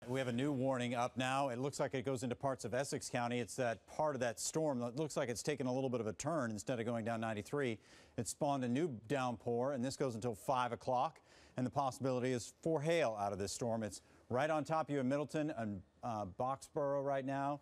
We have a new warning up now. It looks like it goes into parts of Essex County. It's that part of that storm that looks like it's taken a little bit of a turn. Instead of going down 93, it spawned a new downpour, and this goes until 5 o'clock. And the possibility is for hail out of this storm. It's right on top of you in Middleton and Boxborough right now.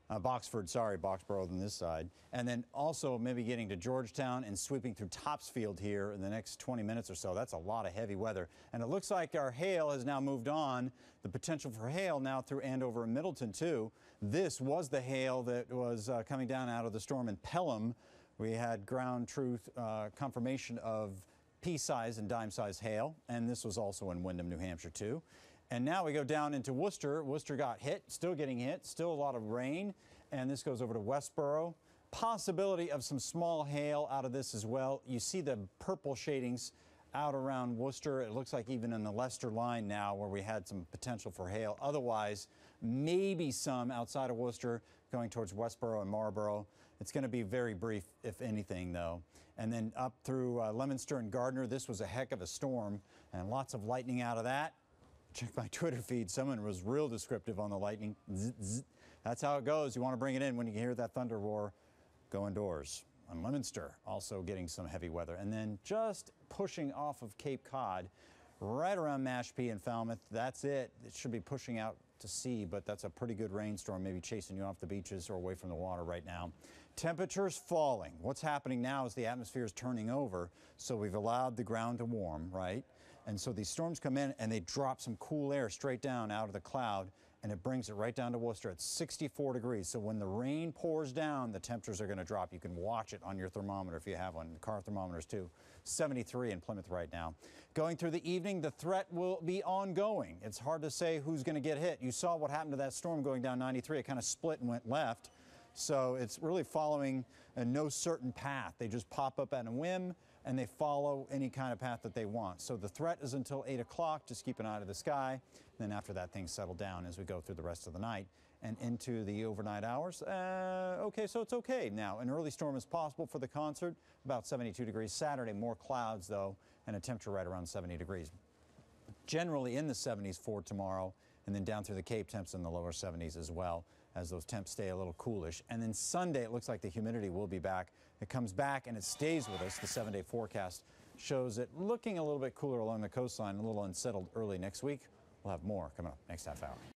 Boxford, sorry, Boxborough on this side. And then also maybe getting to Georgetown and sweeping through Topsfield here in the next 20 minutes or so. That's a lot of heavy weather. And it looks like our hail has now moved on. The potential for hail now through Andover and Middleton, too. This was the hail that was coming down out of the storm in Pelham. We had ground truth confirmation of pea-size and dime-size hail. And this was also in Windham, New Hampshire, too. And now we go down into Worcester. Worcester got hit, still getting hit, still a lot of rain. And this goes over to Westboro. Possibility of some small hail out of this as well. You see the purple shadings out around Worcester. It looks like even in the Leicester line now where we had some potential for hail. Otherwise, maybe some outside of Worcester going towards Westboro and Marlboro. It's going to be very brief, if anything, though. And then up through Leominster and Gardner, this was a heck of a storm and lots of lightning out of that. Check my Twitter feed. Someone was real descriptive on the lightning. Zzz, zzz. That's how it goes. You want to bring it in when you hear that thunder roar. Go indoors. On Leominster, also getting some heavy weather. And then just pushing off of Cape Cod, right around Mashpee and Falmouth. That's it. It should be pushing out to sea, but that's a pretty good rainstorm, maybe chasing you off the beaches or away from the water right now. Temperatures falling. What's happening now is the atmosphere is turning over, so we've allowed the ground to warm, right? And so these storms come in and they drop some cool air straight down out of the cloud, and it brings it right down to Worcester at 64 degrees. So when the rain pours down, the temperatures are going to drop. You can watch it on your thermometer if you have one. The car thermometers too. 73 in Plymouth right now. Going through the evening, the threat will be ongoing. It's hard to say who's going to get hit. You saw what happened to that storm going down 93. It kind of split and went left. So it's really following no certain path. They just pop up at a whim and they follow any kind of path that they want. So the threat is until 8 o'clock. Just keep an eye to the sky. Then after that, things settle down as we go through the rest of the night and into the overnight hours. Okay, so it's okay now. An early storm is possible for the concert, about 72 degrees. Saturday, more clouds, though, and a temperature right around 70 degrees. Generally in the 70s for tomorrow, and then down through the Cape, temps in the lower 70s as well, as those temps stay a little coolish. And then Sunday, it looks like the humidity will be back. It comes back and it stays with us. The 7-day forecast shows it looking a little bit cooler along the coastline, a little unsettled early next week. We'll have more coming up next half hour.